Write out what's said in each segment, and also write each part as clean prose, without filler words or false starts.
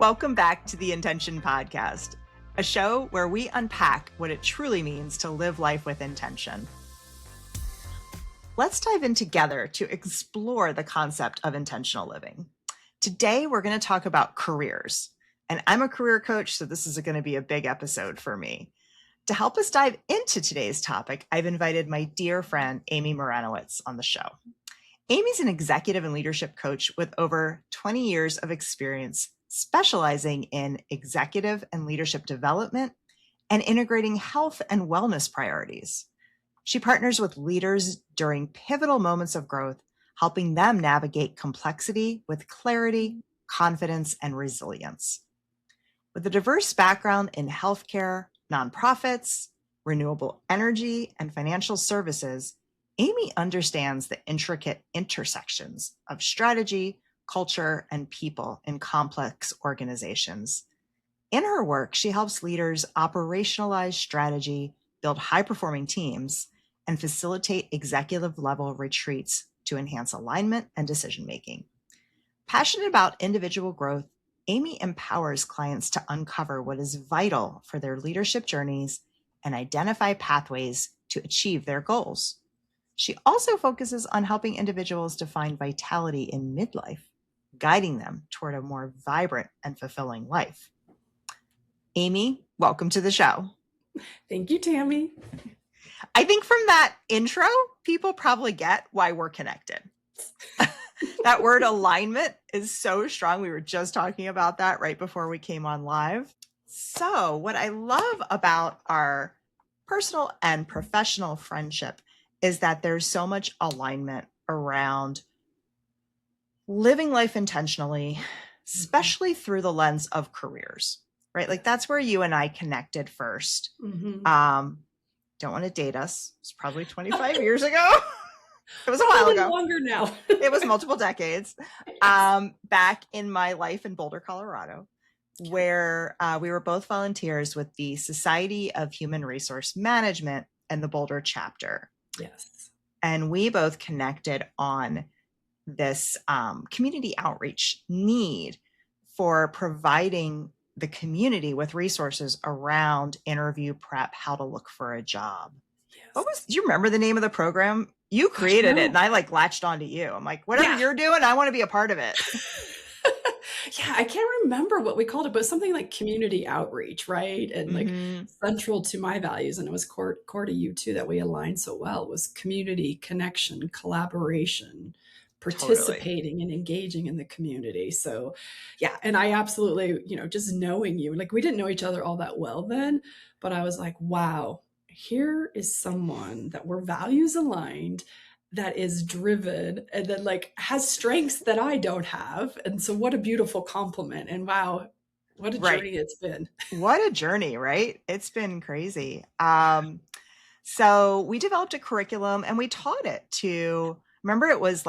Welcome back to the Intention Podcast, a show where we unpack what it truly means to live life with intention. Let's dive in together to explore the concept of intentional living. Today, we're going to talk about careers. And I'm a career coach, so this is going to be a big episode for me. To help us dive into today's topic, I've invited my dear friend, Amy Maranowicz, on the show. Amy's an executive and leadership coach with over 20 years of experience specializing in executive and leadership development and integrating health and wellness priorities. She partners with leaders during pivotal moments of growth, helping them navigate complexity with clarity, confidence, and resilience. With a diverse background in healthcare, nonprofits, renewable energy, and financial services, Amy understands the intricate intersections of strategy, culture, and people in complex organizations. In her work, she helps leaders operationalize strategy, build high-performing teams, and facilitate executive-level retreats to enhance alignment and decision-making. Passionate about individual growth, Amy empowers clients to uncover what is vital for their leadership journeys and identify pathways to achieve their goals. She also focuses on helping individuals to find vitality in midlife, guiding them toward a more vibrant and fulfilling life. Amy, welcome to the show. Thank you, Tami. I think from that intro, people probably get why we're connected. That word alignment is so strong. We were just talking about that right before we came on live. So what I love about our personal and professional friendship is that there's so much alignment around living life intentionally, especially through the lens of careers, right? Like that's where you and I connected first. Don't want to date us. It's probably 25 years ago. It was a while ago. Longer now. It was multiple decades. Back in my life in Boulder, Colorado, where we were both volunteers with the Society of Human Resource Management and the Boulder chapter. Yes. And we both connected on this community outreach need for providing the community with resources around interview prep, how to look for a job. Yes. Do you remember the name of the program? You created it and I latched onto you. I'm like, whatever you're doing, I want to be a part of it. Yeah, I can't remember what we called it, but something like community outreach, right? And like central to my values, and it was core to you too, that we aligned so well, was community, connection, collaboration, participating and engaging in the community. So yeah, and I absolutely, just knowing you, like we didn't know each other all that well then, but I was like, wow, here is someone that we're values aligned, that is driven, and then has strengths that I don't have. And so what a beautiful compliment. And wow, what a journey it's been. What a journey, right? It's been crazy. So we developed a curriculum and we taught it to, remember it was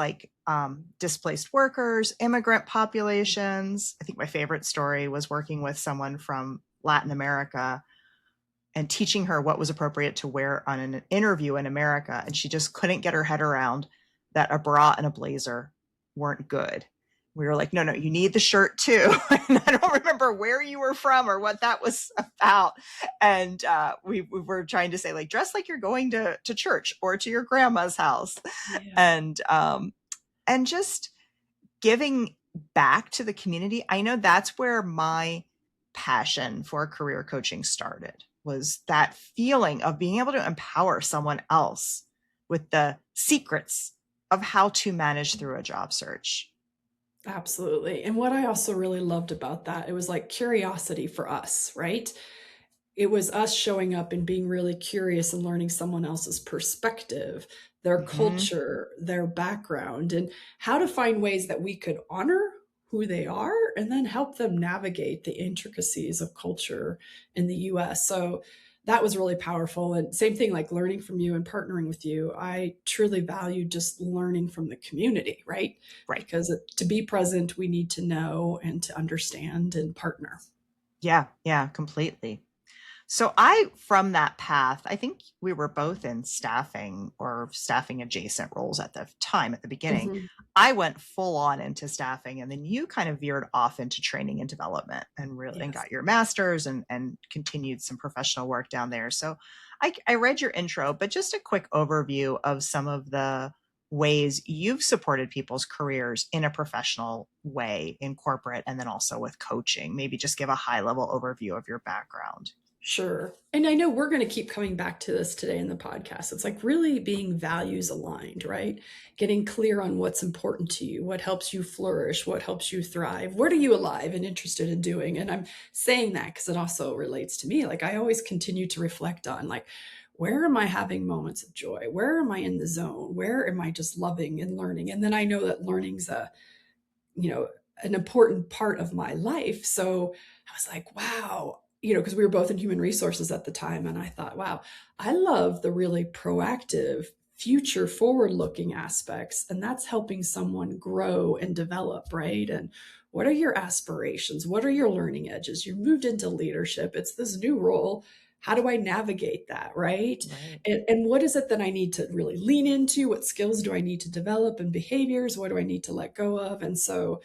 displaced workers, immigrant populations. I think my favorite story was working with someone from Latin America and teaching her what was appropriate to wear on an interview in America. And she just couldn't get her head around that a bra and a blazer weren't good. We were like, no, you need the shirt too. And I don't remember where you were from or what that was about. And we were trying to say dress like you're going to church or to your grandma's house. Yeah. And just giving back to the community. I know that's where my passion for career coaching started. Was that feeling of being able to empower someone else with the secrets of how to manage through a job search. Absolutely. And what I also really loved about that, it was curiosity for us, right? It was us showing up and being really curious and learning someone else's perspective, their culture, their background, and how to find ways that we could honor who they are and then help them navigate the intricacies of culture in the US. So that was really powerful. And same thing, learning from you and partnering with you. I truly value just learning from the community, right? Right. Because to be present, we need to know and to understand and partner. Yeah, completely. So from that path, I think we were both in staffing or staffing adjacent roles at the time, at the beginning. Mhm. I went full on into staffing, and then you kind of veered off into training and development and really and Yes. got your master's and continued some professional work down there. So I read your intro, but just a quick overview of some of the ways you've supported people's careers in a professional way in corporate and then also with coaching. Maybe just give a high level overview of your background. Sure. And I know we're going to keep coming back to this today in the podcast. It's like really being values aligned, right? Getting clear on what's important to you, what helps you flourish, what helps you thrive. What are you alive and interested in doing? And I'm saying that because it also relates to me. Like I always continue to reflect on like, where am I having moments of joy? Where am I in the zone? Where am I just loving and learning? And then I know that learning's you know, an important part of my life. So I was like, wow, because we were both in human resources at the time. And I thought, wow, I love the really proactive, future forward looking aspects. And that's helping someone grow and develop, right? And what are your aspirations? What are your learning edges? You moved into leadership. It's this new role. How do I navigate that, right? Right. And what is it that I need to really lean into? What skills do I need to develop and behaviors? What do I need to let go of? And so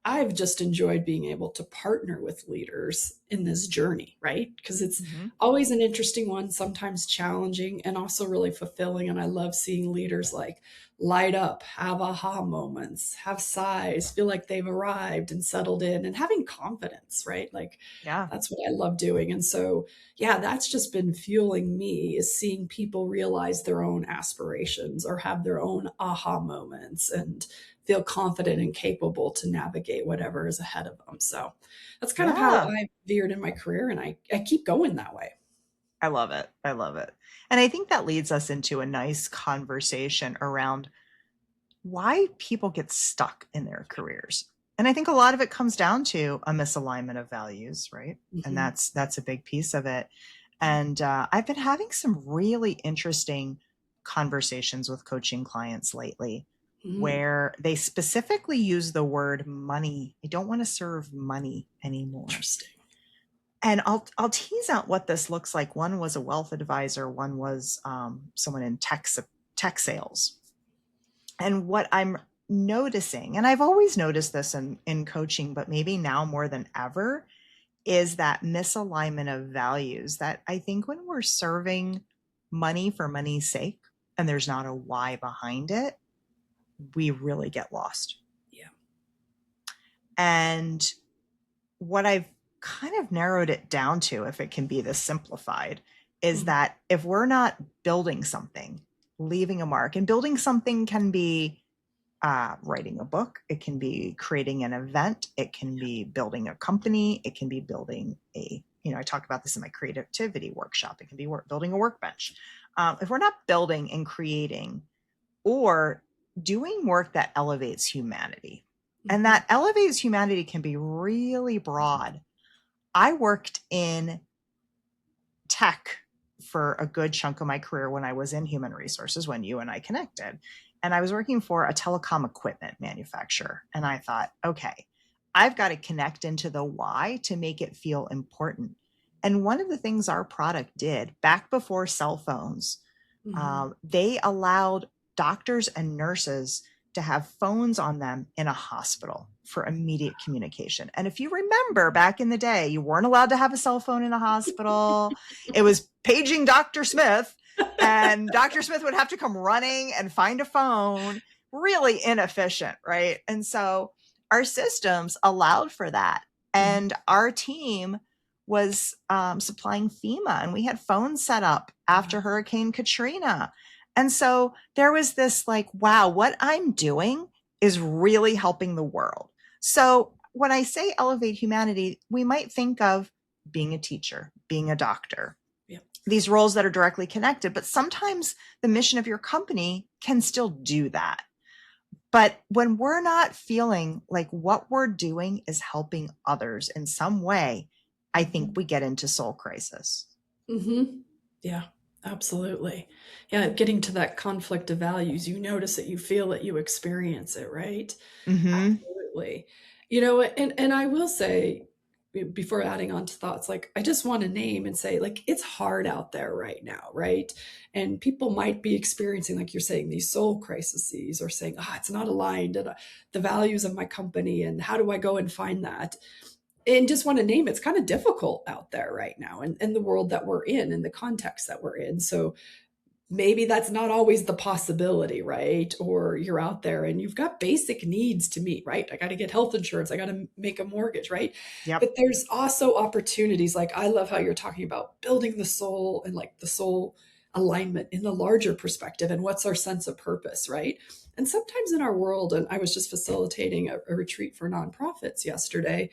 I've just enjoyed being able to partner with leaders in this journey, right? Because it's Mm-hmm. always an interesting one, sometimes challenging and also really fulfilling. And I love seeing leaders like light up, have aha moments, have sighs, feel like they've arrived and settled in and having confidence, right? Like Yeah. that's what I love doing. And so, yeah, that's just been fueling me is seeing people realize their own aspirations or have their own aha moments and feel confident and capable to navigate whatever is ahead of them. So that's kind of how Yeah. I veered in my career. And I keep going that way. I love it. I love it. And I think that leads us into a nice conversation around why people get stuck in their careers. And I think a lot of it comes down to a misalignment of values, right? And Mm-hmm. that's a big piece of it. And I've been having some really interesting conversations with coaching clients lately Mm, where they specifically use the word money. I don't want to serve money anymore. interesting. And I'll tease out what this looks like. One was a wealth advisor. One was someone in tech sales. And what I'm noticing, and I've always noticed this in coaching, but maybe now more than ever, is that misalignment of values. That I think when we're serving money for money's sake, and there's not a why behind it, we really get lost. Yeah. And what I've kind of narrowed it down to, if it can be this simplified, is Mm, that if we're not building something, leaving a mark, and building something can be writing a book, it can be creating an event, it can be building a company, it can be building I talk about this in my creativity workshop, it can be building a workbench. If we're not building and creating or doing work that elevates humanity, and mm-hmm. that elevates humanity can be really broad. I worked in tech for a good chunk of my career when I was in human resources, when you and I connected. And I was working for a telecom equipment manufacturer. And I thought, okay, I've got to connect into the why to make it feel important. And one of the things our product did back before cell phones, Mm-hmm. they allowed doctors and nurses to have phones on them in a hospital for immediate communication. And if you remember back in the day, you weren't allowed to have a cell phone in a hospital. It was paging Dr. Smith, and Dr. Smith would have to come running and find a phone. Really inefficient, right? And so our systems allowed for that. Mm-hmm. And our team was supplying FEMA, and we had phones set up after Wow. Hurricane Katrina. And so there was this like, wow, what I'm doing is really helping the world. So when I say elevate humanity, we might think of being a teacher, being a doctor, Yep. these roles that are directly connected. But sometimes the mission of your company can still do that. But when we're not feeling like what we're doing is helping others in some way, I think we get into soul crisis. Mm-hmm. Yeah, absolutely. Yeah, getting to that conflict of values, you notice it, you feel it, you experience it, right? Mm-hmm. Absolutely. And I will say, before adding on to thoughts, like, I just want to name and say, like, it's hard out there right now, right? And people might be experiencing, like you're saying, these soul crises, or saying, it's not aligned to the values of my company. And how do I go and find that? And just want to name it's kind of difficult out there right now, and the world that we're in the context that we're in. So maybe that's not always the possibility, right? Or you're out there and you've got basic needs to meet, right? I got to get health insurance. I got to make a mortgage, right? Yep. But there's also opportunities. Like, I love how you're talking about building the soul, and like the soul alignment in the larger perspective, and what's our sense of purpose, right? And sometimes in our world, and I was just facilitating a retreat for nonprofits yesterday,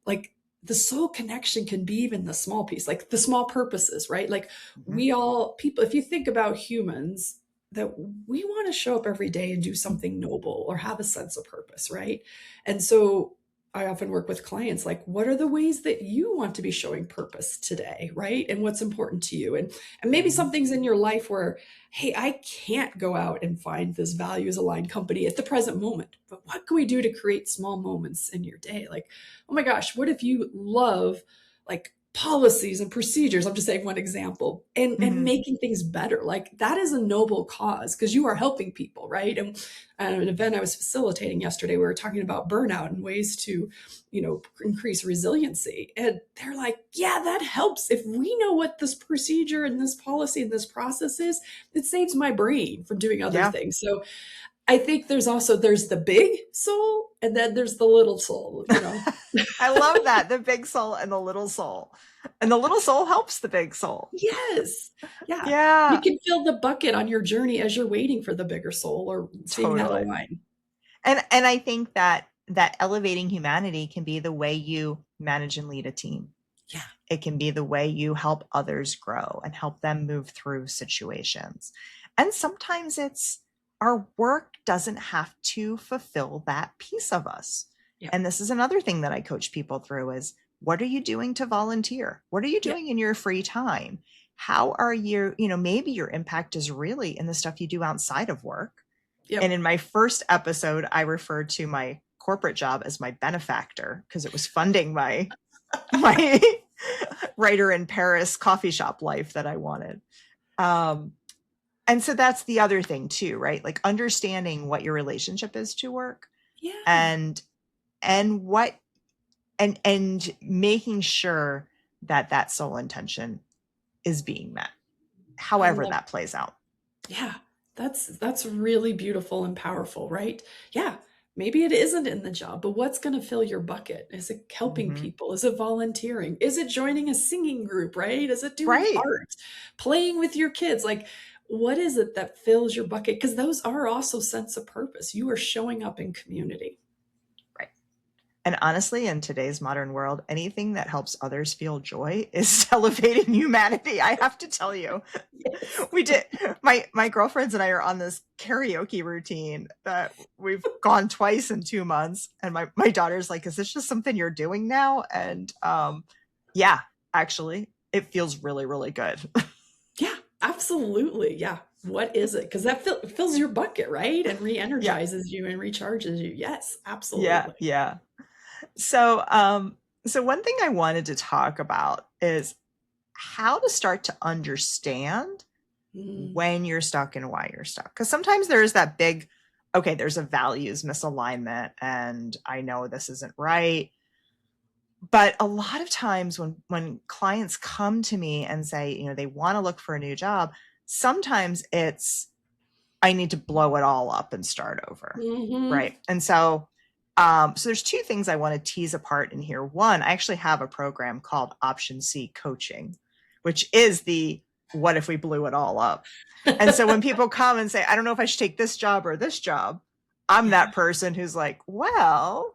like, the soul connection can be even the small piece, like the small purposes, right? Like, people, if you think about humans, that we want to show up every day and do something noble or have a sense of purpose, right? And so I often work with clients, like, what are the ways that you want to be showing purpose today, right? And what's important to you? And maybe something's in your life where, hey, I can't go out and find this values aligned company at the present moment, but what can we do to create small moments in your day? Like, oh my gosh, what if you love, like, policies and procedures? I'm just saying one example, and making things better. Like, that is a noble cause, because you are helping people, right? And at an event I was facilitating yesterday, we were talking about burnout and ways to, increase resiliency. And they're like, yeah, that helps. If we know what this procedure and this policy and this process is, it saves my brain from doing other things. So I think there's the big soul, and then there's the little soul, I love that. The big soul and the little soul. And the little soul helps the big soul. Yes. Yeah. Yeah. You can fill the bucket on your journey as you're waiting for the bigger soul, or seeing that align. And I think that elevating humanity can be the way you manage and lead a team. Yeah. It can be the way you help others grow and help them move through situations. And sometimes our work doesn't have to fulfill that piece of us. Yeah. And this is another thing that I coach people through is, what are you doing to volunteer? What are you doing in your free time? How are you, maybe your impact is really in the stuff you do outside of work. Yep. And in my first episode, I referred to my corporate job as my benefactor, because it was funding my writer in Paris coffee shop life that I wanted. And so that's the other thing too, right? Like, understanding what your relationship is to work, and making sure that soul intention is being met, however that plays out. Yeah, that's really beautiful and powerful, right? Yeah. Maybe it isn't in the job, but what's going to fill your bucket? Is it helping people? Is it volunteering? Is it joining a singing group, right? Is it doing art, playing with your kids? Like, what is it that fills your bucket? Because those are also sense of purpose. You are showing up in community. Right. And honestly, in today's modern world, anything that helps others feel joy is elevating humanity. I have to tell you, we did. My girlfriends and I are on this karaoke routine that we've gone twice in 2 months. And my daughter's like, is this just something you're doing now? And yeah, actually, it feels really, really good. Yeah, absolutely. Yeah. What is it? Because that fills your bucket, right? And re-energizes you and recharges you. Yes, absolutely. Yeah. So one thing I wanted to talk about is how to start to understand when you're stuck and why you're stuck. Because sometimes there's that big, okay, there's a values misalignment and I know this isn't right. But a lot of times when clients come to me and say, they want to look for a new job, sometimes it's, I need to blow it all up and start over. Right. And so there's 2 things I want to tease apart in here. One, I actually have a program called Option C Coaching, which is the what if we blew it all up? And so when people come and say, I don't know if I should take this job or this job, I'm that person who's like, well,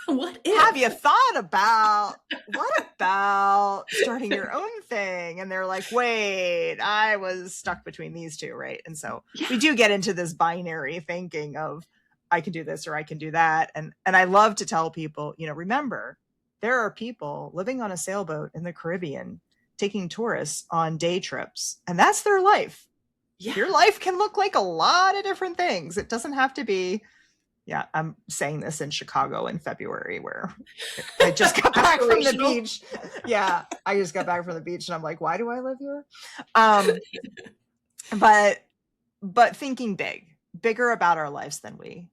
what if? Have you thought about, what about starting your own thing? And they're like, wait, I was stuck between these 2, right? And so we do get into this binary thinking of, I can do this or I can do that. And I love to tell people, remember, there are people living on a sailboat in the Caribbean, taking tourists on day trips, and that's their life. Yeah. Your life can look like a lot of different things. It doesn't have to be, Yeah, I'm saying this in Chicago in February where I just got back from the Aspirational. beach. Yeah, I just got back from the beach and I'm like, why do I live here? Um, but thinking bigger about our lives than we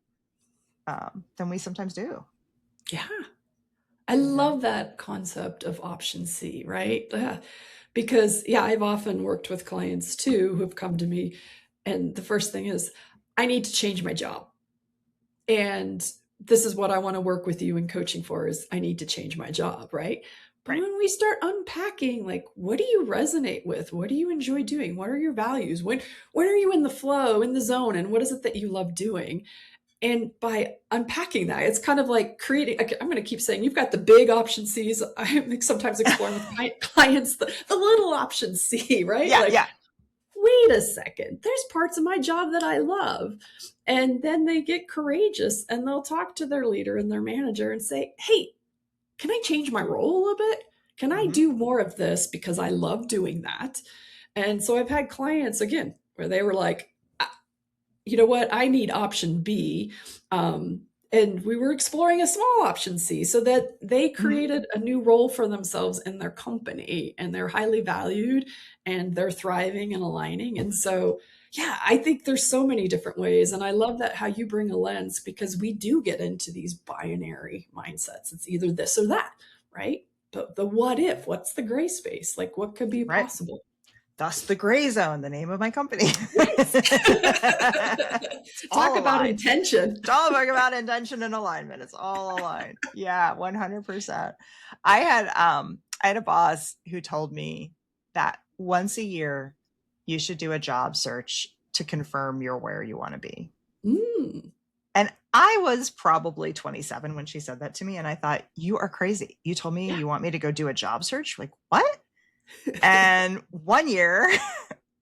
sometimes do. Yeah. I love that concept of option C, right? Yeah. Because, yeah, I've often worked with clients too who have come to me, and the first thing is, I need to change my job. And this is what I want to work with you in coaching for is I need to change my job, right? But Right. when we start unpacking, like, what do you resonate with? What do you enjoy doing? What are your values? When are you in the flow, in the zone? And what is it that you love doing? And by unpacking that, it's kind of like creating, I'm going to keep saying, you've got the big option C's. I'm sometimes exploring with my clients, the little option C, right? Yeah, Like, yeah. wait a second, there's parts of my job that I love. And then they get courageous and they'll talk to their leader and their manager and say, hey, can I change my role a little bit? Can I do more of this because I love doing that? And so I've had clients, again, where they were like, you know what, I need option B. And we were exploring a small option C so that they created a new role for themselves in their company and they're highly valued and they're thriving and aligning. And so, yeah, I think there's so many different ways. And I love that how you bring a lens because we do get into these binary mindsets. It's either this or that, right? But the what if, what's the gray space? Like what could be Right. possible? Thus the Gray Zone, the name of my company. Yes. Talk about aligned. intention. It's all about intention and alignment. It's all aligned. Yeah, 100%. I had a boss who told me that once a year you should do a job search to confirm you're where you want to be. And I was probably 27 when she said that to me. And I thought, you are crazy. You told me you want me to go do a job search? Like, what? And one year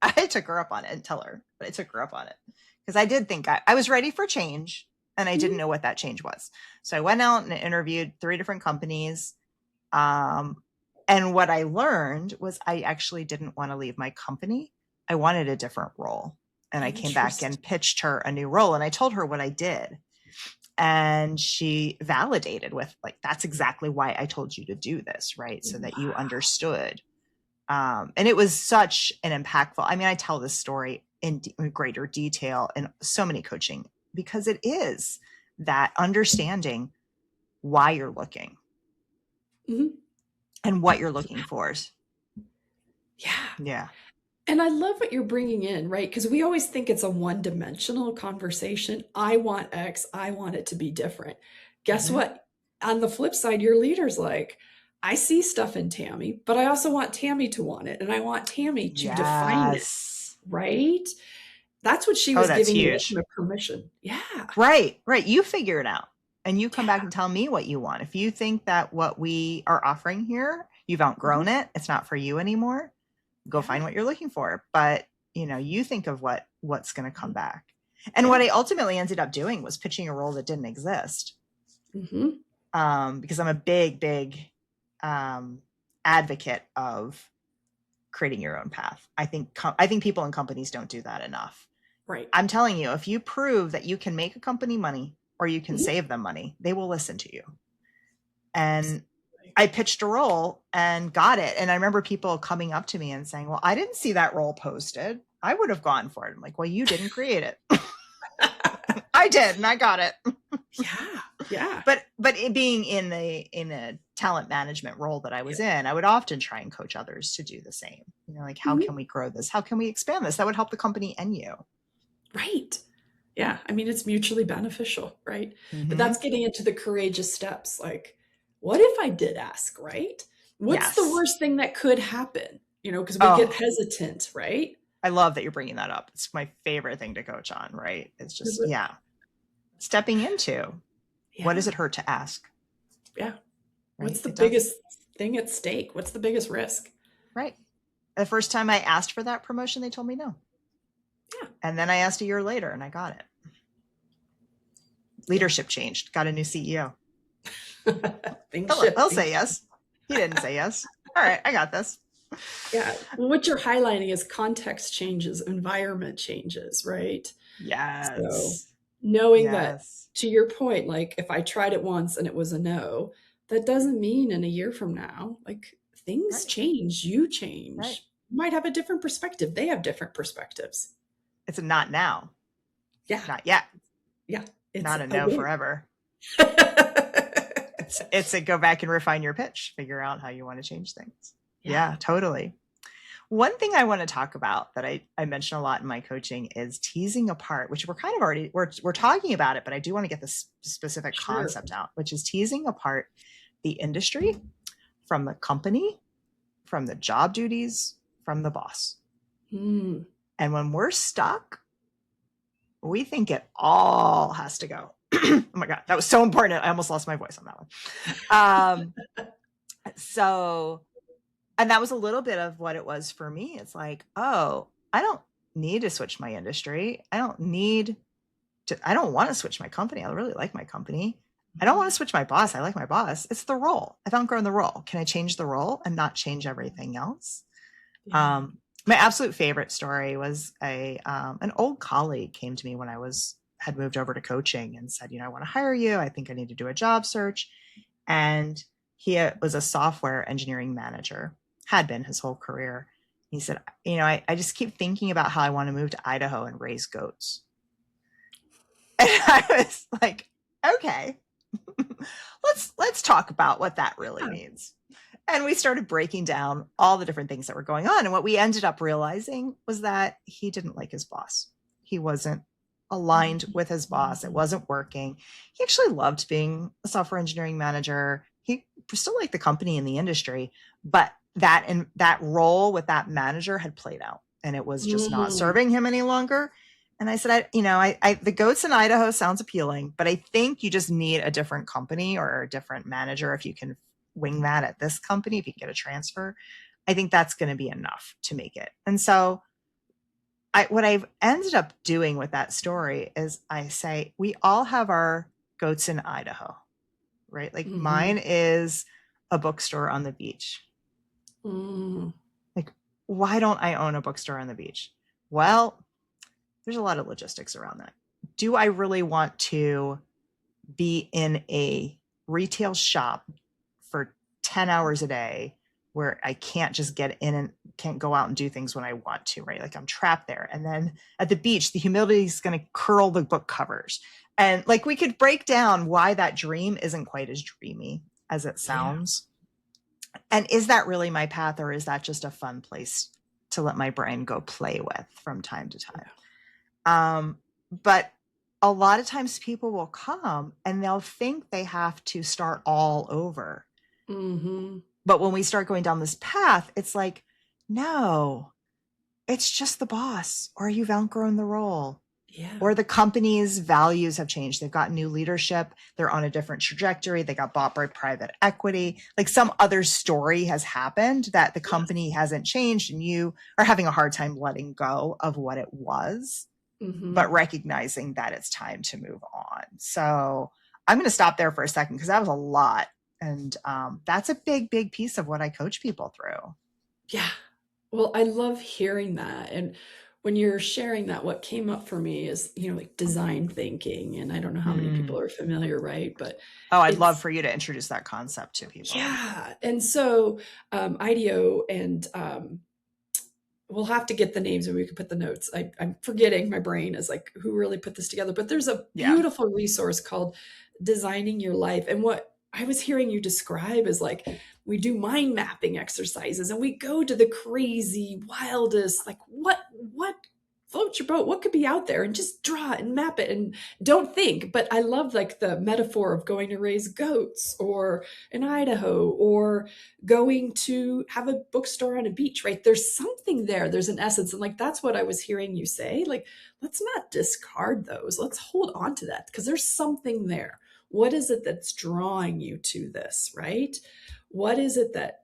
I took her up on it and tell her, but I took her up on it because I did think I was ready for change and I didn't know what that change was. So I went out and interviewed 3 different companies. And what I learned was I actually didn't want to leave my company. I wanted a different role. And I came back and pitched her a new role and I told her what I did. And she validated with like, that's exactly why I told you to do this, right? So that you understood. And it was such an impactful, I mean, I tell this story in greater detail in so many coaching because it is that understanding why you're looking and what you're looking for. Yeah. Yeah. And I love what you're bringing in, right? Because we always think it's a one-dimensional conversation. I want X, I want it to be different. Guess what? On the flip side, your leader's like, I see stuff in Tami, but I also want Tami to want it. And I want Tami to define it, right? That's what she was giving you permission. Yeah. Right. You figure it out and you come back and tell me what you want. If you think that what we are offering here, you've outgrown it, it's not for you anymore, go find what you're looking for. But, you think of what's going to come back. And what I ultimately ended up doing was pitching a role that didn't exist. Because I'm a big advocate of creating your own path. I think people in companies don't do that enough. Right. I'm telling you, if you prove that you can make a company money or you can save them money, they will listen to you. And I pitched a role and got it. And I remember people coming up to me and saying, well, I didn't see that role posted. I would have gone for it. I'm like, well, you didn't create it. I did. And I got it. Yeah. But it being in a talent management role that I was in, I would often try and coach others to do the same. Like, how can we grow this? How can we expand this? That would help the company and you. Right. Yeah. I mean, it's mutually beneficial, right? But that's getting into the courageous steps. Like, what if I did ask, right? What's the worst thing that could happen? Because we get hesitant, right? I love that you're bringing that up. It's my favorite thing to coach on, right? It's just, stepping into what does it hurt to ask? Yeah. Right? What's the biggest thing at stake? What's the biggest risk? Right. The first time I asked for that promotion, they told me no. Yeah. And then I asked a year later and I got it. Leadership changed, got a new CEO. He'll say yes. He didn't say yes. All right, I got this. Yeah. Well, what you're highlighting is context changes, environment changes, right? Yes. Knowing that, Yes. to your point, like if I tried it once and it was a no, that doesn't mean in a year from now, like things Right. change, you Right. change. You might have a different perspective. They have different perspectives. It's a not now, Yeah. not yet, Yeah. It's not a a no win. forever. It's a go back and refine your pitch, figure out how you want to change things. Yeah. Yeah, totally. One thing I want to talk about that I mention a lot in my coaching is teasing apart, which we're kind of already, we're talking about it, but I do want to get this specific Sure. concept out, which is teasing apart the industry from the company, from the job duties, from the boss. Mm. And when we're stuck, we think it all has to go. Oh my God, that was so important. I almost lost my voice on that one. So, and that was a little bit of what it was for me. It's like, oh, I don't need to switch my industry. I don't want to switch my company. I really like my company. I don't want to switch my boss. I like my boss. It's the role. I've outgrown the role. Can I change the role and not change everything else? Yeah. My absolute favorite story was an old colleague came to me when I had moved over to coaching and said, I want to hire you. I think I need to do a job search. And he was a software engineering manager, had been his whole career. He said, I just keep thinking about how I want to move to Idaho and raise goats. And I was like, okay, let's talk about what that really means. And we started breaking down all the different things that were going on. And what we ended up realizing was that he didn't like his boss. He wasn't aligned with his boss. It wasn't working. He actually loved being a software engineering manager. He still liked the company and the industry, but that role with that manager had played out and it was just not serving him any longer. And I said, the goats in Idaho sounds appealing, but I think you just need a different company or a different manager. If you can wing that at this company, if you can get a transfer, I think that's going to be enough to make it. And so what I've ended up doing with that story is I say, we all have our goats in Idaho, right? Like mine is a bookstore on the beach. Like, why don't I own a bookstore on the beach? Well, there's a lot of logistics around that. Do I really want to be in a retail shop for 10 hours a day where I can't just get in and can't go out and do things when I want to, right? Like I'm trapped there. And then at the beach, the humidity is going to curl the book covers. And like we could break down why that dream isn't quite as dreamy as it sounds. Yeah. And is that really my path, or is that just a fun place to let my brain go play with from time to time? But a lot of times people will come and they'll think they have to start all over. But when we start going down this path, it's like, no, it's just the boss, or you've outgrown the role. Yeah. Or the company's values have changed. They've got new leadership. They're on a different trajectory. They got bought by private equity. Like some other story has happened that the company hasn't changed and you are having a hard time letting go of what it was. But recognizing that it's time to move on. So I'm going to stop there for a second because that was a lot. And that's a big, big piece of what I coach people through. Yeah. Well, I love hearing that. And when you're sharing that, what came up for me is, like design thinking. And I don't know how many people are familiar, right? But I'd love for you to introduce that concept to people. Yeah. And so IDEO and we'll have to get the names and we can put the notes. I'm forgetting, my brain is like, who really put this together? But there's a beautiful resource called Designing Your Life. And what I was hearing you describe is like, we do mind mapping exercises and we go to the crazy, wildest, like what float your boat, what could be out there, and just draw and map it and don't think. But I love like the metaphor of going to raise goats or in Idaho or going to have a bookstore on a beach, right? There's something there. There's an essence. And like, that's what I was hearing you say. Like, let's not discard those. Let's hold on to that because there's something there. What is it that's drawing you to this, right? What is it that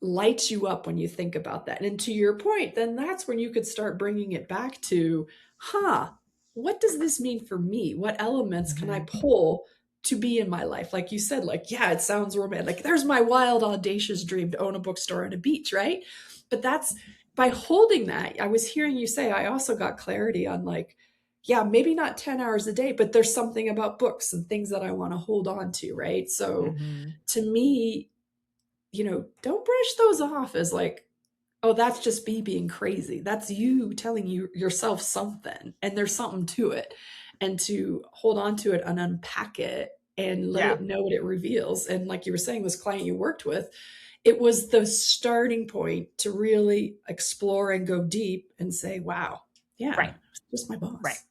lights you up when you think about that? And to your point, then that's when you could start bringing it back to, what does this mean for me? What elements can I pull to be in my life? Like you said, like, yeah, it sounds romantic. Like there's my wild, audacious dream to own a bookstore on a beach, right? But that's by holding that. I was hearing you say, I also got clarity on like, yeah, maybe not 10 hours a day, but there's something about books and things that I want to hold on to, right? So Mm-hmm. to me, don't brush those off as like, oh, that's just me being crazy. That's you telling yourself something, and there's something to it. And to hold on to it and unpack it and let Yeah. it know what it reveals. And like you were saying, this client you worked with, it was the starting point to really explore and go deep and say, wow, yeah, Right. it's just my Right. boss.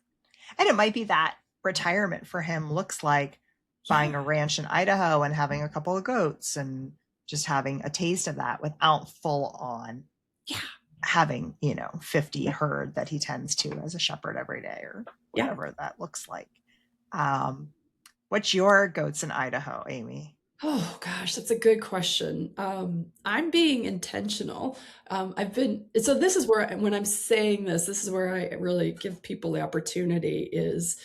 And it might be that retirement for him looks like buying Yeah. a ranch in Idaho and having a couple of goats and just having a taste of that without full on Yeah. having, 50 Yeah. herd that he tends to as a shepherd every day or Yeah. whatever that looks like. Um, what's your goats in Idaho, Amy? Oh gosh, that's a good question. I'm being intentional. So this is where, when I'm saying this is where I really give people the opportunity is,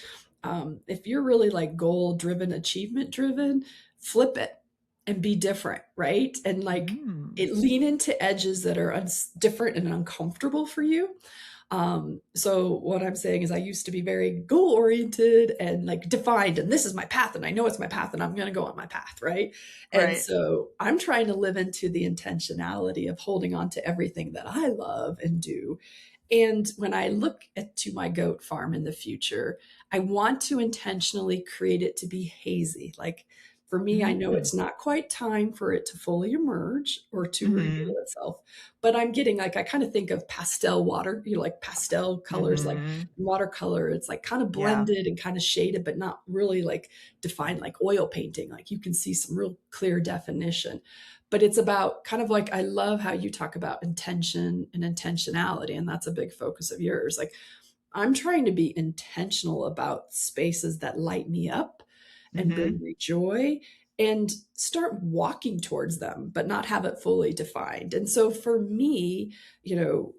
if you're really like goal driven, achievement driven, flip it and be different, right? And like Mm. lean into edges that are different and uncomfortable for you. So what I'm saying is I used to be very goal oriented and like defined, and this is my path, and I know it's my path, and I'm going to go on my path, right? And Right. so I'm trying to live into the intentionality of holding on to everything that I love and do. And when I look to my goat farm in the future, I want to intentionally create it to be hazy. Like for me, I know Mm. it's not quite time for it to fully emerge or to Mm-hmm. reveal itself, but I'm getting like, I kind of think of pastel water, like pastel colors, like Mm-hmm. watercolor. It's like kind of Yeah. blended and kind of shaded, but not really like defined like oil painting. Like you can see some real clear definition. But it's about kind of like, I love how you talk about intention and intentionality, and that's a big focus of yours. Like I'm trying to be intentional about spaces that light me up and Mm-hmm. bring me joy, and start walking towards them, but not have it fully defined. And so for me,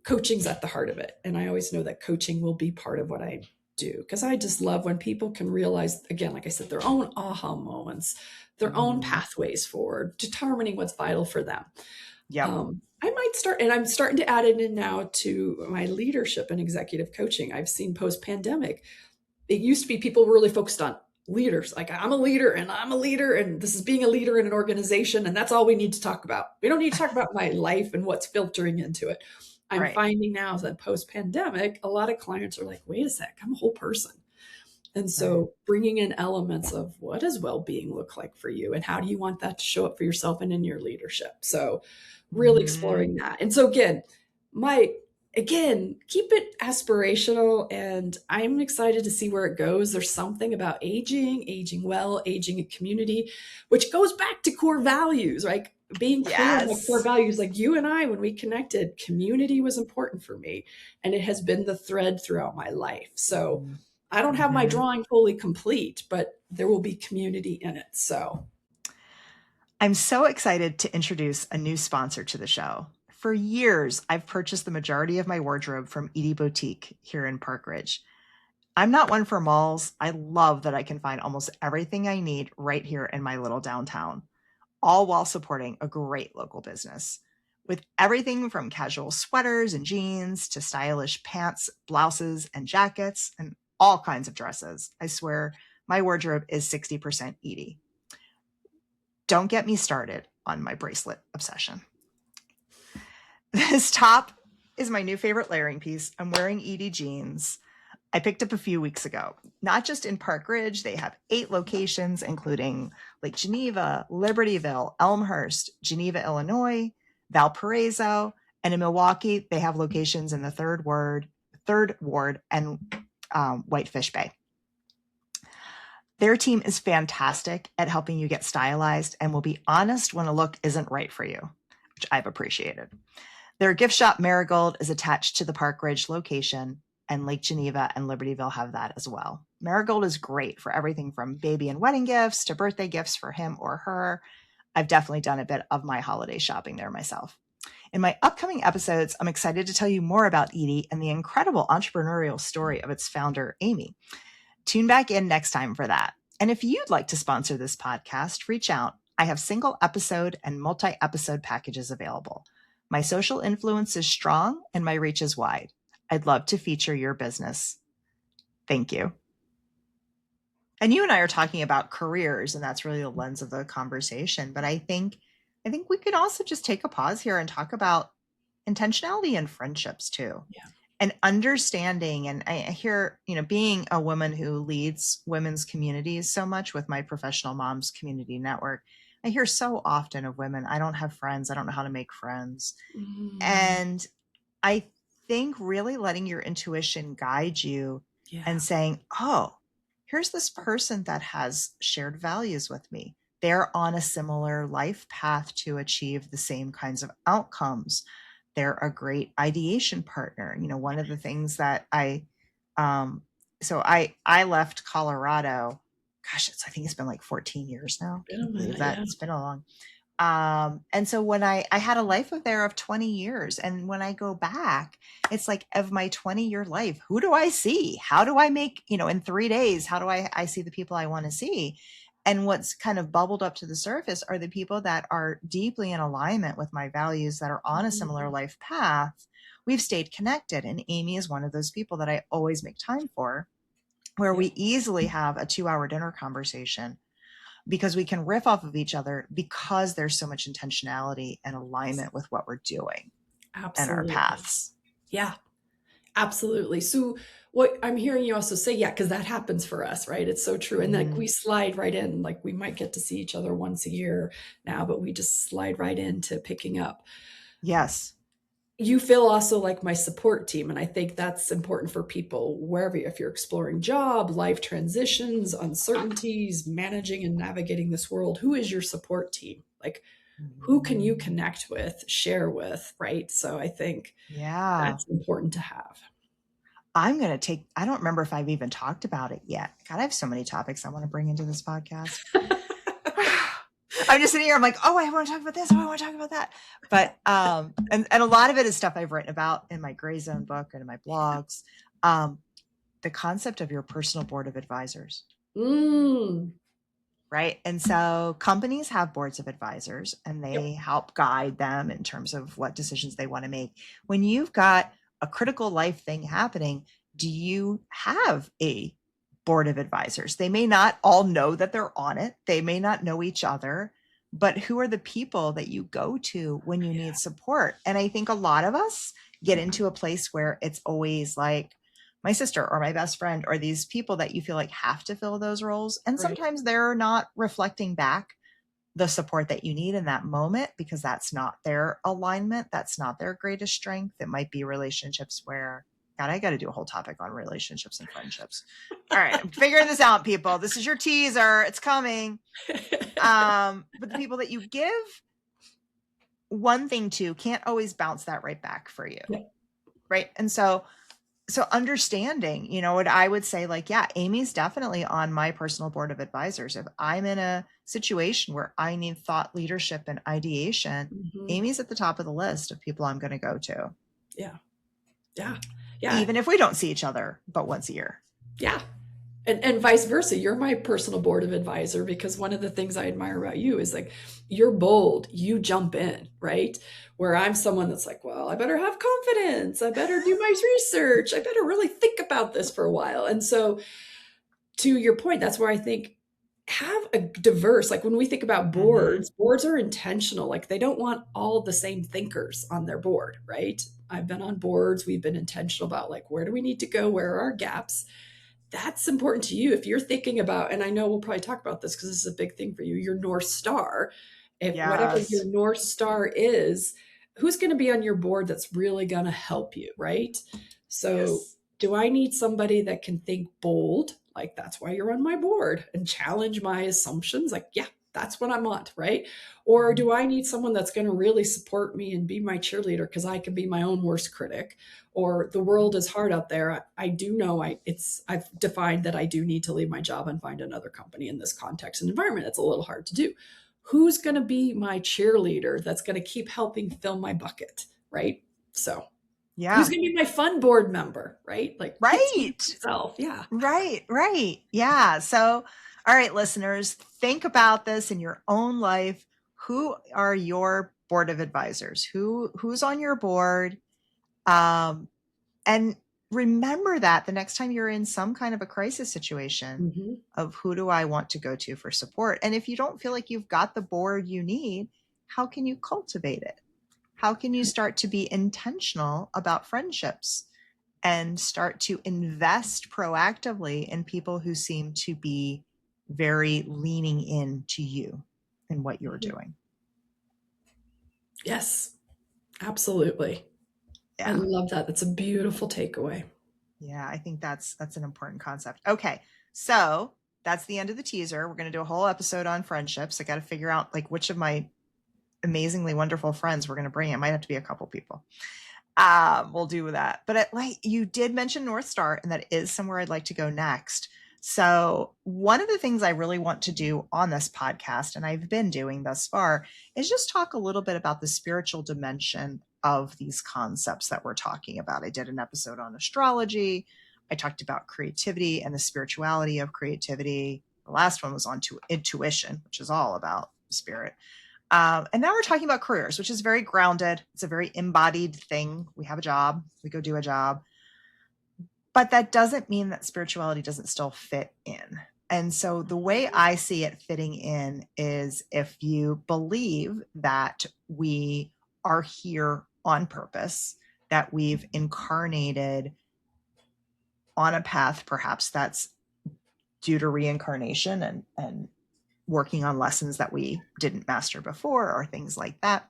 coaching's at the heart of it. And I always know that coaching will be part of what I do, because I just love when people can realize, again, like I said, their own aha moments, their own Mm-hmm. pathways forward, determining what's vital for them. Yep. I might start, and I'm starting to add it in now to my leadership and executive coaching. I've seen post pandemic, it used to be people were really focused on leaders. Like I'm a leader and this is being a leader in an organization. And that's all we need to talk about. We don't need to talk about my life and what's filtering into it. I'm Right. finding now that post pandemic, a lot of clients are like, wait a sec, I'm a whole person. And Right. so bringing in elements of what does well-being look like for you, and how do you want that to show up for yourself and in your leadership? So really Mm-hmm. exploring that. And so keep it aspirational, and I'm excited to see where it goes. There's something about aging well, aging in community, which goes back to core values, right? Being clear on the core Yes. values. Like you and I, when we connected, community was important for me, and it has been the thread throughout my life. So I don't have my Mm-hmm. drawing fully complete, but there will be community in it. So I'm so excited to introduce a new sponsor to the show. For years, I've purchased the majority of my wardrobe from Edie Boutique here in Park Ridge. I'm not one for malls. I love that I can find almost everything I need right here in my little downtown, all while supporting a great local business. With everything from casual sweaters and jeans to stylish pants, blouses, and jackets, and all kinds of dresses, I swear my wardrobe is 60% Edie. Don't get me started on my bracelet obsession. This top is my new favorite layering piece. I'm wearing Edie jeans. I picked up a few weeks ago. Not just in Park Ridge, they have 8 locations, including Lake Geneva, Libertyville, Elmhurst, Geneva, Illinois, Valparaiso, and in Milwaukee, they have locations in the Third Ward, and Whitefish Bay. Their team is fantastic at helping you get stylized and will be honest when a look isn't right for you, which I've appreciated. Their gift shop, Marigold, is attached to the Park Ridge location, and Lake Geneva and Libertyville have that as well. Marigold is great for everything from baby and wedding gifts to birthday gifts for him or her. I've definitely done a bit of my holiday shopping there myself. In my upcoming episodes, I'm excited to tell you more about Edie and the incredible entrepreneurial story of its founder, Amy. Tune back in next time for that. And if you'd like to sponsor this podcast, reach out. I have single episode and multi-episode packages available. My social influence is strong and my reach is wide. I'd love to feature your business. Thank you. And you and I are talking about careers, and that's really the lens of the conversation. But I think we could also just take a pause here and talk about intentionality in friendships too. Yeah. And understanding, and I hear, being a woman who leads women's communities so much with my professional moms community network, I hear so often of women, I don't have friends, I don't know how to make friends. Mm, And I think really letting your intuition guide you yeah. and saying, oh, here's this person that has shared values with me. They're on a similar life path to achieve the same kinds of outcomes. They're a great ideation partner. One of the things that um, I left Colorado. Gosh, I think it's been like 14 years now. Been Can a you believe minute. that? Yeah. It's been a long. And so when I had a life of there of 20 years, and when I go back, it's like, of my 20-year life, who do I see? How do I make, in 3 days, how do I see the people I want to see? And what's kind of bubbled up to the surface are the people that are deeply in alignment with my values, that are on a similar Mhm. life path. We've stayed connected. And Amy is one of those people that I always make time for, where Yeah. we easily have a 2-hour dinner conversation because we can riff off of each other because there's so much intentionality and alignment with what we're doing and our Absolutely. paths. Yeah. Absolutely. So what I'm hearing you also say, yeah, because that happens for us, right? It's so true. And like Mhm. we slide right in, like we might get to see each other once a year now, but we just slide right into picking up. Yes. You feel also like my support team. And I think that's important for people wherever, if you're exploring job, life transitions, uncertainties, managing and navigating this world, who is your support team? Like, who can you connect with, share with, right? So I think Yeah. that's important to have. I don't remember if I've even talked about it yet. God, I have so many topics I want to bring into this podcast. I'm just sitting here. I'm like, oh, I want to talk about this. Oh, I want to talk about that. But and a lot of it is stuff I've written about in my Gray Zone book and in my blogs. Um, the concept of your personal board of advisors, Mm, right? And so companies have boards of advisors, and yep. they help guide them in terms of what decisions they want to make. When you've got a critical life thing happening, do you have a board of advisors? They may not all know that they're on it, they may not know each other, but who are the people that you go to when you need support? And I think a lot of us get into a place where it's always like my sister or my best friend or these people that you feel like have to fill those roles. And Right. sometimes they're not reflecting back the support that you need in that moment because that's not their alignment. That's not their greatest strength. It might be relationships where, God, I got to do a whole topic on relationships and friendships. All right, I'm figuring this out, people. This is your teaser. It's coming. But the people that you give one thing to can't always bounce that right back for you. Yep. Right. And so understanding, what I would say, like, yeah, Amy's definitely on my personal board of advisors. If I'm in a situation where I need thought leadership and ideation, Mhm. Amy's at the top of the list of people I'm going to go to, Yeah. Yeah. Yeah. even if we don't see each other but once a year. Yeah. And vice versa. You're my personal board of advisor because one of the things I admire about you is like you're bold, you jump in, right? Where I'm someone that's like, well, I better have confidence. I better do my research. I better really think about this for a while. And so to your point, that's where I think have a diverse, like when we think about Mm-hmm. boards are intentional. Like they don't want all the same thinkers on their board, right? I've been on boards. We've been intentional about like, where do we need to go? Where are our gaps? That's important to you. If you're thinking about, and I know we'll probably talk about this because this is a big thing for you, your North Star. If whatever Yes. your North Star is, who's going to be on your board that's really going to help you, right? So, Yes. do I need somebody that can think bold? Like, that's why you're on my board and challenge my assumptions? Like, yeah, that's what I'm on, right? Or Mhm. do I need someone that's going to really support me and be my cheerleader because I can be my own worst critic? Or the world is hard out there. I do know I've defined that I do need to leave my job and find another company in this context and environment. It's a little hard to do. Who's going to be my cheerleader that's going to keep helping fill my bucket, right? So, who's Yeah. going to be my fun board member, right? Like get to know Right. myself. Yeah. Right. Right. Yeah. So, all right, listeners, think about this in your own life. Who are your board of advisors? Who's on your board? Um, and remember that the next time you're in some kind of a crisis situation Mm-hmm. of who do I want to go to for support? And if you don't feel like you've got the board you need, how can you cultivate it? How can you start to be intentional about friendships and start to invest proactively in people who seem to be very leaning into you and what you're Mm-hmm. doing? Yes, absolutely. I Yeah. love that. That's a beautiful takeaway. Yeah, I think that's an important concept. Okay. So that's the end of the teaser. We're going to do a whole episode on friendships. I got to figure out like which of my amazingly wonderful friends we're going to bring. It might have to be a couple people. We'll do that. But like you did mention North Star, and that is somewhere I'd like to go next. So one of the things I really want to do on this podcast, and I've been doing thus far, is just talk a little bit about the spiritual dimension of these concepts that we're talking about. I did an episode on astrology. I talked about creativity and the spirituality of creativity. The last one was on intuition, which is all about spirit. And now we're talking about careers, which is very grounded. It's a very embodied thing. We have a job, we go do a job. But that doesn't mean that spirituality doesn't still fit in. And so the way I see it fitting in is if you believe that we are here on purpose, that we've incarnated on a path, perhaps that's due to reincarnation and working on lessons that we didn't master before or things like that.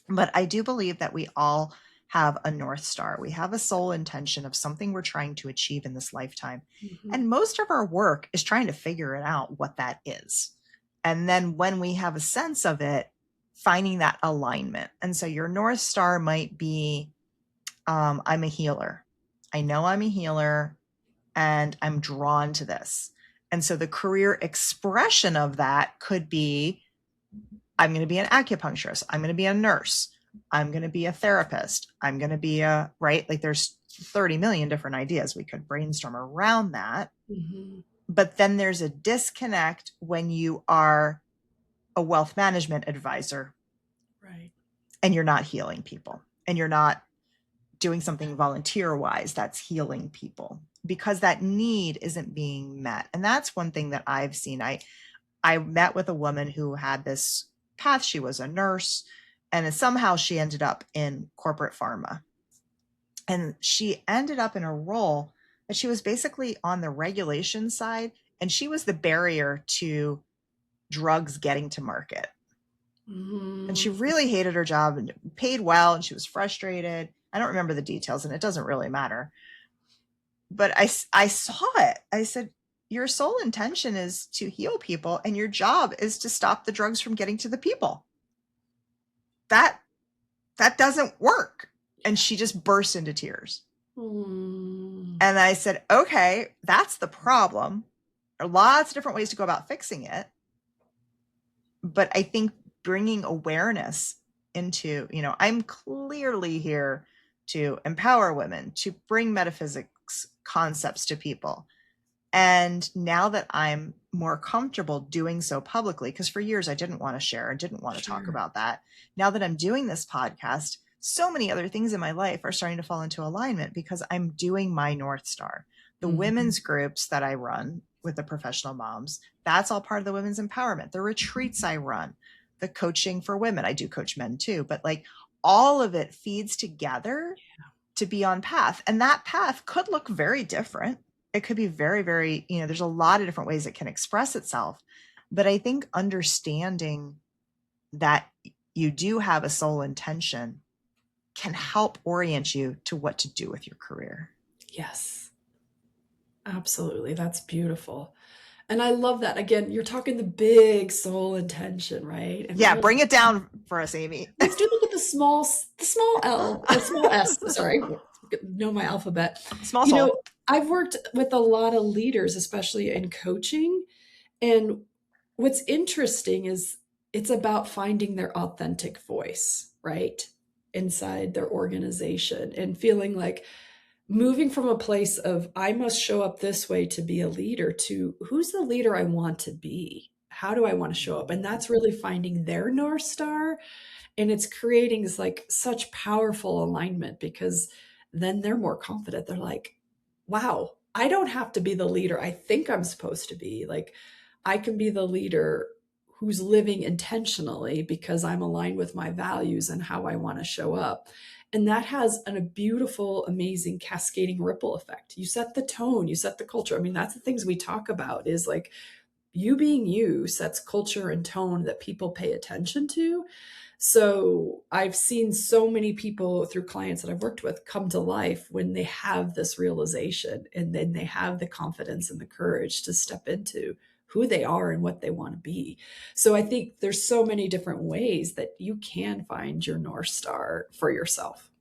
But I do believe that we all have a North Star. We have a soul intention of something we're trying to achieve in this lifetime. Mm-hmm. And most of our work is trying to figure it out what that is. And then when we have a sense of it, finding that alignment. And so your North Star might be, I'm a healer. I know I'm a healer and I'm drawn to this. And so the career expression of that could be, I'm going to be an acupuncturist. I'm going to be a nurse. I'm going to be a therapist. I'm going to be right? Like there's 30 million different ideas we could brainstorm around that. Mm-hmm. But then there's a disconnect when you are a wealth management advisor. Right. And you're not healing people and you're not doing something volunteer wise that's healing people because that need isn't being met. And that's one thing that I've seen. I met with a woman who had this path. She was a nurse and somehow she ended up in corporate pharma. And she ended up in a role that she was basically on the regulation side. And she was the barrier to drugs getting to market. Mm-hmm. And she really hated her job and paid well. And she was frustrated. I don't remember the details and it doesn't really matter. But I saw it. I said, your sole intention is to heal people and your job is to stop the drugs from getting to the people. That doesn't work. And she just burst into tears. Mm. And I said, okay, that's the problem. There are lots of different ways to go about fixing it. But I think bringing awareness into, I'm clearly here to empower women, to bring metaphysics concepts to people. And now that I'm more comfortable doing so publicly, because for years I didn't want to share and didn't want to talk about that. Now that I'm doing this podcast, so many other things in my life are starting to fall into alignment because I'm doing my North Star. The women's groups that I run with the professional moms, that's all part of the women's empowerment. The retreats I run, the coaching for women, I do coach men too, but like all of it feeds together to be on path. And that path could look very different. It could be very, very, there's a lot of different ways it can express itself. But I think understanding that you do have a soul intention can help orient you to what to do with your career. Yes, absolutely. That's beautiful. And I love that. Again, you're talking the big soul intention, right? And yeah, bring it down for us, Amy. Let's do look at the small L, the small S. Sorry, know my alphabet. Small soul. I've worked with a lot of leaders, especially in coaching. And what's interesting is it's about finding their authentic voice, right? Inside their organization and feeling like moving from a place of I must show up this way to be a leader to who's the leader I want to be? How do I want to show up? And that's really finding their North Star. And it's creating this like such powerful alignment because then they're more confident. They're like, wow, I don't have to be the leader I think I'm supposed to be. Like, I can be the leader who's living intentionally because I'm aligned with my values and how I want to show up. And that has a beautiful, amazing cascading ripple effect. You set the tone, you set the culture. I mean, that's the things we talk about is like you being you sets culture and tone that people pay attention to. So I've seen so many people through clients that I've worked with come to life when they have this realization and then they have the confidence and the courage to step into who they are and what they want to be. So I think there's so many different ways that you can find your North Star for yourself.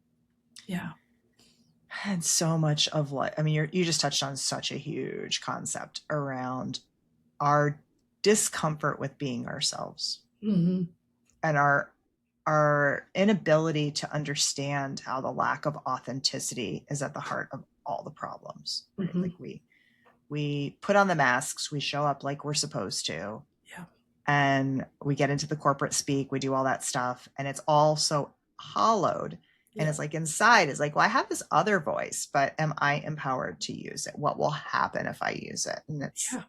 Yeah. And so much of what, I mean, you just touched on such a huge concept around our discomfort with being ourselves Mm-hmm. and our inability to understand how the lack of authenticity is at the heart of all the problems, right? Mm-hmm. Like we put on the masks, we show up like we're supposed to, Yeah. and we get into the corporate speak, we do all that stuff, and it's all so hollowed. And Yeah. it's like inside is like, well, I have this other voice, but am I empowered to use it? What will happen if I use it? And it's Yeah.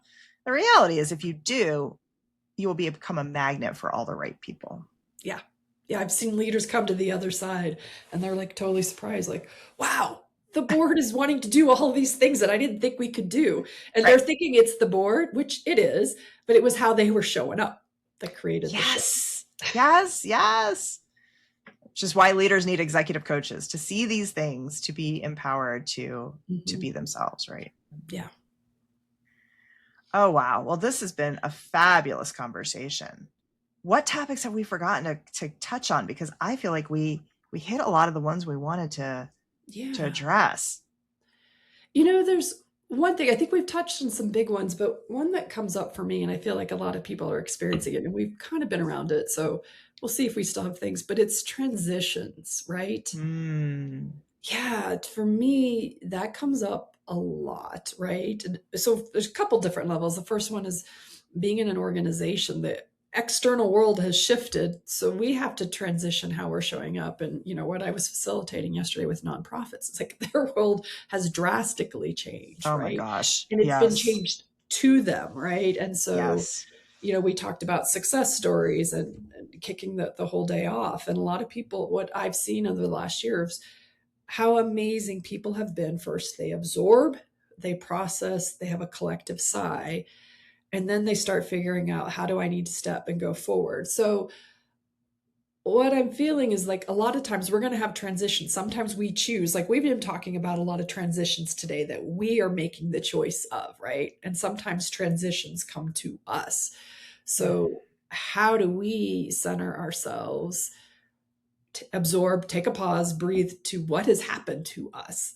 the reality is if you do, you will become a magnet for all the right people. Yeah. Yeah. I've seen leaders come to the other side and they're like totally surprised, like, wow, the board is wanting to do all these things that I didn't think we could do. And Right. they're thinking it's the board, which it is, but it was how they were showing up that created the shift. Yes. Which is why leaders need executive coaches to see these things, to be empowered to be themselves, right? Yeah. Oh, wow. Well, this has been a fabulous conversation. What topics have we forgotten to touch on? Because I feel like we hit a lot of the ones we wanted to address. You know, there's one thing, I think we've touched on some big ones, but one that comes up for me, and I feel like a lot of people are experiencing it, and we've kind of been around it. So we'll see if we still have things, but it's transitions, right? Yeah, for me, that comes up a lot, right? And so there's a couple different levels. The first one is being in an organization, the external world has shifted. So we have to transition how we're showing up. And, you know, what I was facilitating yesterday with nonprofits, it's like their world has drastically changed, Oh my right? gosh. And it's been Yes. changed to them, right? And so, Yes. you know, we talked about success stories and kicking the whole day off. And a lot of people, what I've seen over the last year is how amazing people have been. First, they absorb, they process, they have a collective sigh, and then they start figuring out, how do I need to step and go forward? So what I'm feeling is like a lot of times we're going to have transitions. Sometimes we choose, like we've been talking about a lot of transitions today that we are making the choice of, right? And sometimes transitions come to us. So how do we center ourselves, to absorb, take a pause, breathe to what has happened to us?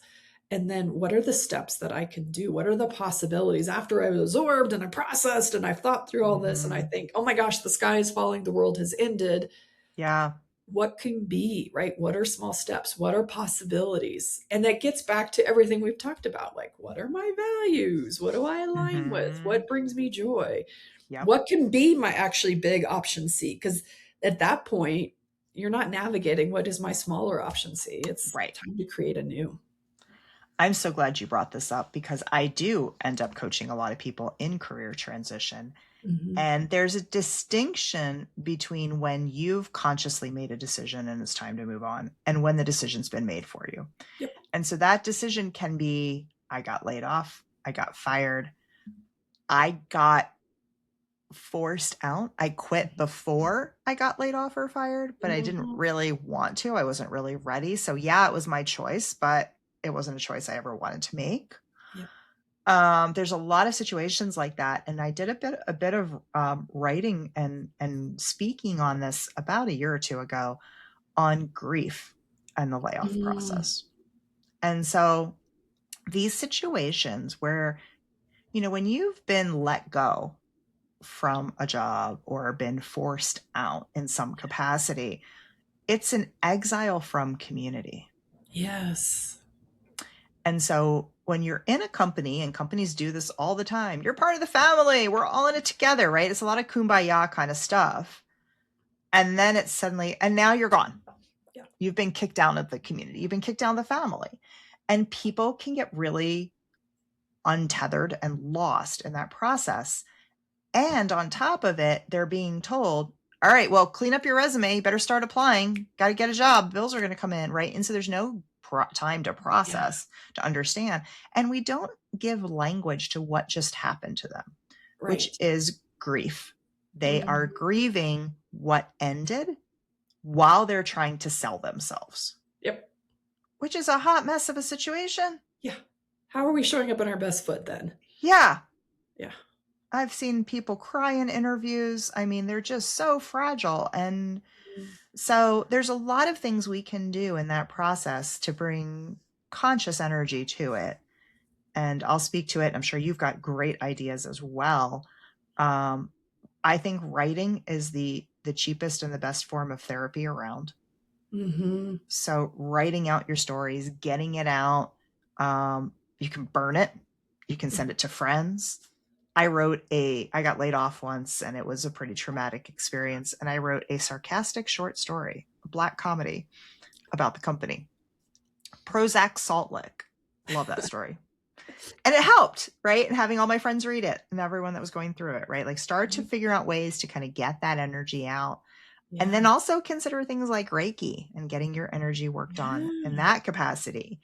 And then what are the steps that I can do? What are the possibilities after I've absorbed and I processed and I've thought through all this and I think, oh my gosh, the sky is falling, the world has ended. Yeah. What can be, right? What are small steps? What are possibilities? And that gets back to everything we've talked about. Like, what are my values? What do I align with? What brings me joy? Yep. What can be my actually big option C? Because at that point, you're not navigating what is my smaller option C. It's right. Time to create a new. I'm so glad you brought this up because I do end up coaching a lot of people in career transition. And there's a distinction between when you've consciously made a decision and it's time to move on and when the decision's been made for you. Yep. And so that decision can be, I got laid off, I got fired, I got forced out. I quit before I got laid off or fired, but I didn't really want to. I wasn't really ready. So yeah, it was my choice, but it wasn't a choice I ever wanted to make. Yep. There's a lot of situations like that. And I did a bit of writing and speaking on this about a year or two ago on grief and the layoff process. And so these situations where, you know, when you've been let go from a job or been forced out in some capacity, it's an exile from community. Yes. And so when you're in a company, and companies do this all the time, you're part of the family, we're all in it together, right? It's a lot of kumbaya kind of stuff. And then it's suddenly, and now you're gone. Yeah. You've been kicked out of the community. You've been kicked out of the family. And people can get really untethered and lost in that process. And on top of it, they're being told, all right, well, clean up your resume. You better start applying. Got to get a job. Bills are going to come in, right? And so there's no time to process, to understand. And we don't give language to what just happened to them, which is grief. They are grieving what ended while they're trying to sell themselves. Yep. Which is a hot mess of a situation. Yeah. How are we showing up on our best foot then? Yeah. Yeah. I've seen people cry in interviews. I mean, they're just so fragile. And so there's a lot of things we can do in that process to bring conscious energy to it. And I'll speak to it. I'm sure you've got great ideas as well. I think writing is the cheapest and the best form of therapy around. Mm-hmm. So writing out your stories, getting it out. You can burn it. You can send it to friends. I got laid off once, and it was a pretty traumatic experience. And I wrote a sarcastic short story, a black comedy about the company. Prozac Salt Lick. Love that story. And it helped, right? And having all my friends read it and everyone that was going through it, right? Like start to figure out ways to kind of get that energy out. Yeah. And then also consider things like Reiki and getting your energy worked on in that capacity.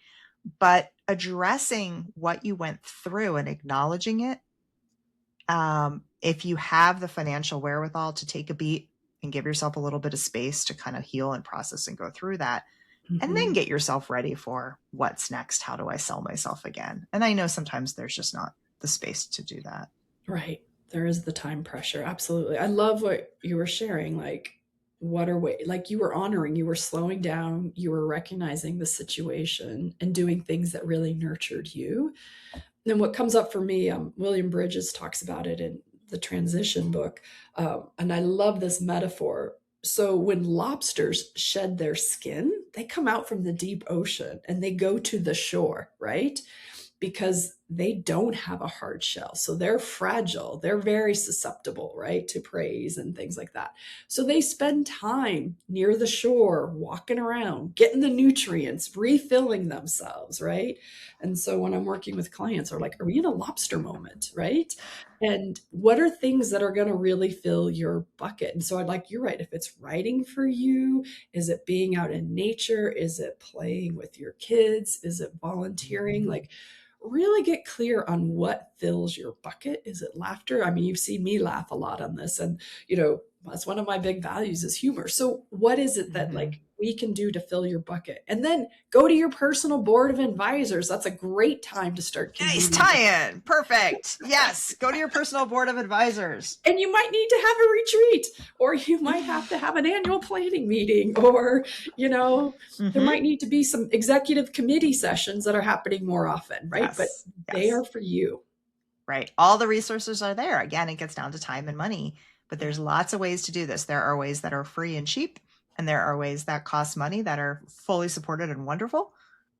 But addressing what you went through and acknowledging it, if you have the financial wherewithal to take a beat and give yourself a little bit of space to kind of heal and process and go through that, and then get yourself ready for what's next. How do I sell myself again? And I know sometimes there's just not the space to do that. Right. There is the time pressure. Absolutely. I love what you were sharing. Like, like you were honoring, you were slowing down, you were recognizing the situation and doing things that really nurtured you. And what comes up for me, William Bridges talks about it in the Transition book. And I love this metaphor. So when lobsters shed their skin, they come out from the deep ocean and they go to the shore, right? Because they don't have a hard shell. So they're fragile. They're very susceptible, right, to praise and things like that. So they spend time near the shore, walking around, getting the nutrients, refilling themselves, right? And so when I'm working with clients, are like, are we in a lobster moment, right? And what are things that are going to really fill your bucket? And so you're right. If it's writing for you, is it being out in nature? Is it playing with your kids? Is it volunteering? Like, really get clear on what fills your bucket. Is it laughter? I mean, you've seen me laugh a lot on this, and that's one of my big values is humor. So what is it that like we can do to fill your bucket? And then go to your personal board of advisors. That's a great time to start. Nice tie-in. Perfect. Yes. Go to your personal board of advisors. And you might need to have a retreat, or you might have to have an annual planning meeting, or, there might need to be some executive committee sessions that are happening more often, right? Yes. But they are for you. Right. All the resources are there. Again, it gets down to time and money, but there's lots of ways to do this. There are ways that are free and cheap, and there are ways that cost money that are fully supported and wonderful.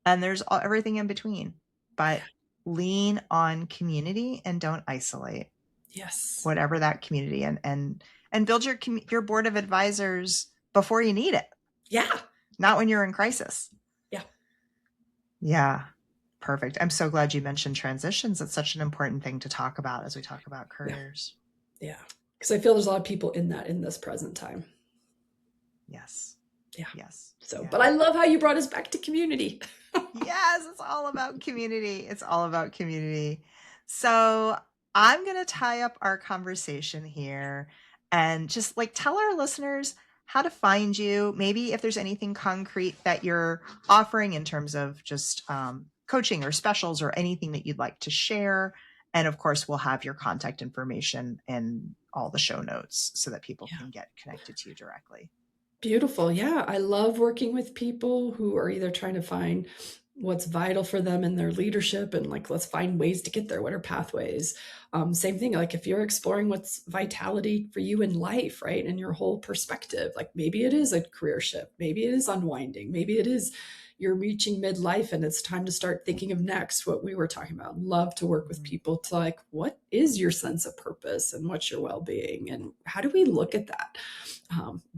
And there's everything in between. But lean on community and don't isolate. Yes. Whatever that community, and build your board of advisors before you need it. Yeah. Not when you're in crisis. Yeah. Yeah. Perfect. I'm so glad you mentioned transitions. It's such an important thing to talk about as we talk about careers. Yeah. Because I feel there's a lot of people in this present time. Yes. Yeah. Yes. So, But I love how you brought us back to community. Yes. It's all about community. It's all about community. So I'm going to tie up our conversation here and just tell our listeners how to find you. Maybe if there's anything concrete that you're offering in terms of just coaching or specials or anything that you'd like to share. And of course, we'll have your contact information in all the show notes so that people can get connected to you directly. Beautiful. Yeah. I love working with people who are either trying to find what's vital for them in their leadership and let's find ways to get there. What are pathways? Same thing. If you're exploring what's vitality for you in life, right? And your whole perspective, maybe it is a career shift. Maybe it is unwinding. Maybe it is you're reaching midlife and it's time to start thinking of next, what we were talking about. Love to work with people to what is your sense of purpose and what's your well-being and how do we look at that?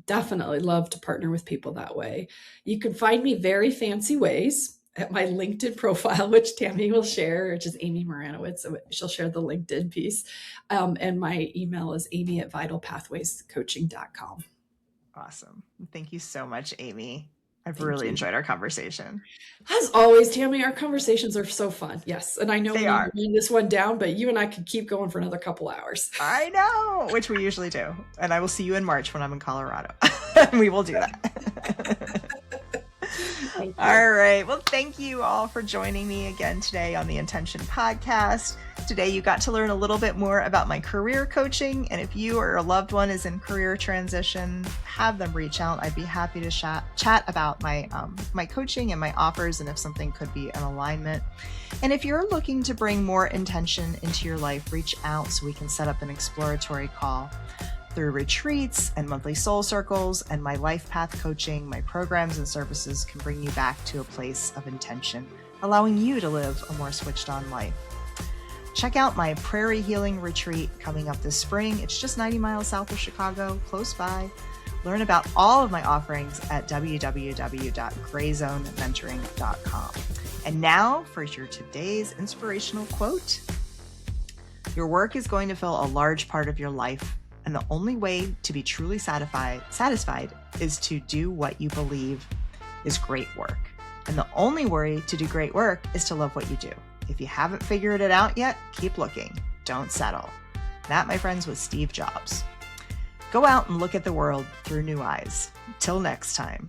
Definitely love to partner with people that way. You can find me very fancy ways at my LinkedIn profile, which Tami will share, which is Amy Maranowicz. So she'll share the LinkedIn piece. And my email is amy@vitalpathwayscoaching.com. Awesome. Thank you so much, Amy. I've really enjoyed our conversation. As always, Tami, our conversations are so fun. Yes. And I know we need to wind this one down, but you and I could keep going for another couple hours. I know, which we usually do. And I will see you in March when I'm in Colorado. We will do that. All right. Well, thank you all for joining me again today on the Intention Podcast. Today, you got to learn a little bit more about my career coaching. And if you or a loved one is in career transition, have them reach out. I'd be happy to chat about my coaching and my offers and if something could be an alignment. And if you're looking to bring more intention into your life, reach out so we can set up an exploratory call. Through retreats and monthly soul circles and my life path coaching, my programs and services can bring you back to a place of intention, allowing you to live a more switched on life. Check out my Prairie Healing Retreat coming up this spring. It's just 90 miles south of Chicago, close by. Learn about all of my offerings at www.grayzonementoring.com. And now for your today's inspirational quote. Your work is going to fill a large part of your life. And the only way to be truly satisfied is to do what you believe is great work. And the only way to do great work is to love what you do. If you haven't figured it out yet, keep looking. Don't settle. That, my friends, was Steve Jobs. Go out and look at the world through new eyes. Till next time.